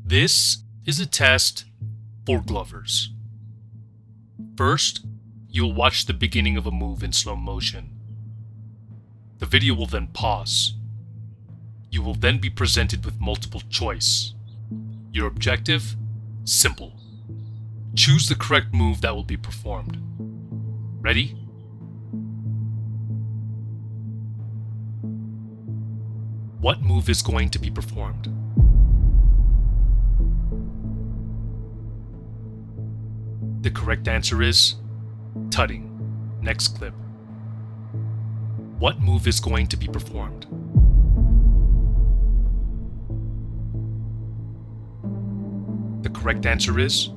This is a test for glovers. First, you'll watch the beginning of a move in slow motion. The video will then pause. You will then be presented with multiple choice. Your objective? Simple. Choose the correct move that will be performed. Ready? What move is going to be performed? The correct answer is tutting. Next clip. What move is going to be performed? The correct answer is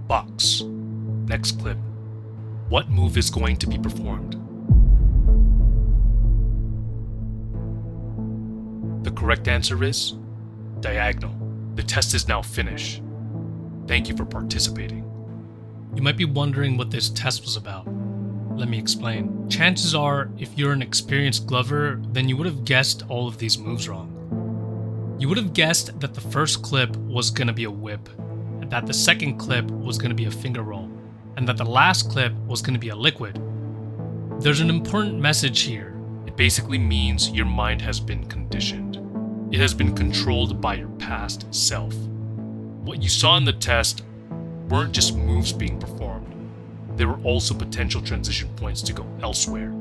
box. Next clip. What move is going to be performed? The correct answer is diagonal. The test is now finished. Thank you for participating. You might be wondering what this test was about. Let me explain. Chances are, if you're an experienced glover, then you would have guessed all of these moves wrong. You would have guessed that the first clip was going to be a whip, and that the second clip was going to be a finger roll, and that the last clip was going to be a liquid. There's an important message here. It basically means your mind has been conditioned. It has been controlled by your past self. What you saw in the test weren't just moves being performed. There were also potential transition points to go elsewhere.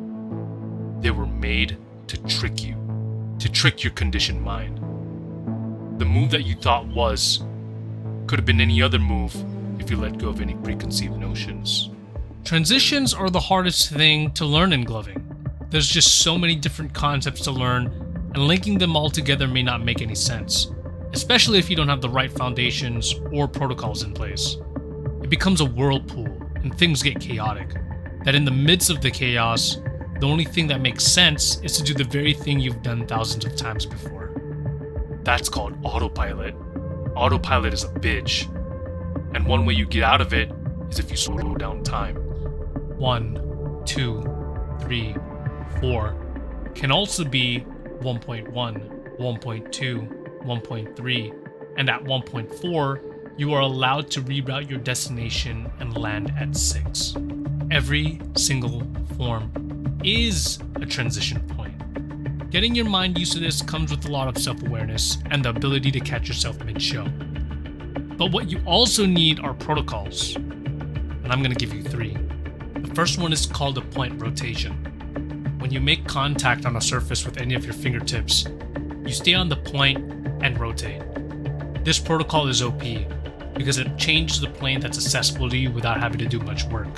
They were made to trick you, to trick your conditioned mind. The move that you thought could have been any other move if you let go of any preconceived notions. Transitions are the hardest thing to learn in gloving. There's just so many different concepts to learn, and linking them all together may not make any sense, especially if you don't have the right foundations or protocols in place. It becomes a whirlpool, and things get chaotic. That in the midst of the chaos, the only thing that makes sense is to do the very thing you've done thousands of times before. That's called autopilot. Autopilot is a bitch, and one way you get out of it is if you slow down time. 1, 2, 3, 4 can also be 1.1, 1.2, 1.3, and at 1.4, you are allowed to reroute your destination and land at 6. Every single form is a transition point. Getting your mind used to this comes with a lot of self-awareness and the ability to catch yourself mid-show. But what you also need are protocols, and I'm going to give you 3. The first one is called a point rotation. When you make contact on a surface with any of your fingertips, you stay on the point and rotate. This protocol is OP because it changes the plane that's accessible to you without having to do much work.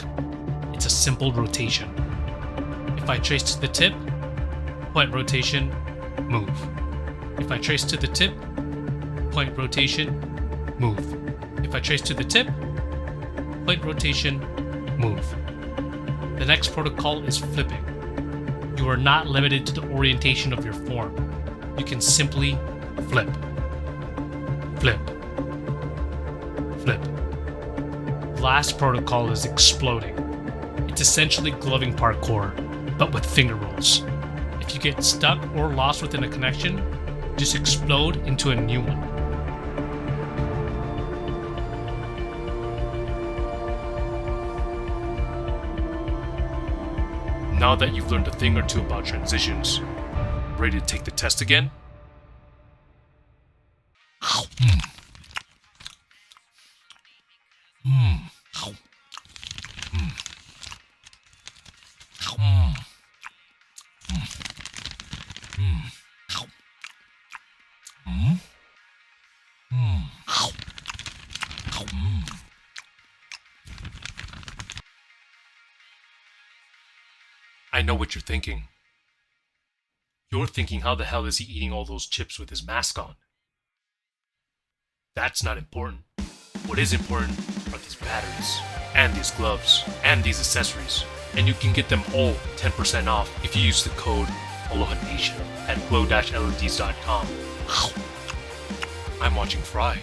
It's a simple rotation. If I trace to the tip, point rotation, move. If I trace to the tip, point rotation, move. If I trace to the tip, point rotation, move. The next protocol is flipping. You are not limited to the orientation of your form. You can simply flip. Flip. Flip. The last protocol is exploding. It's essentially gloving parkour, but with finger rolls. If you get stuck or lost within a connection, just explode into a new one. Now that you've learned a thing or two about transitions, ready to take the test again? I know what you're thinking. You're thinking, how the hell is he eating all those chips with his mask on? That's not important. What is important are these batteries, and these gloves, and these accessories. And you can get them all 10% off if you use the code ALOHANATION at glow-leds.com. I'm watching Fry.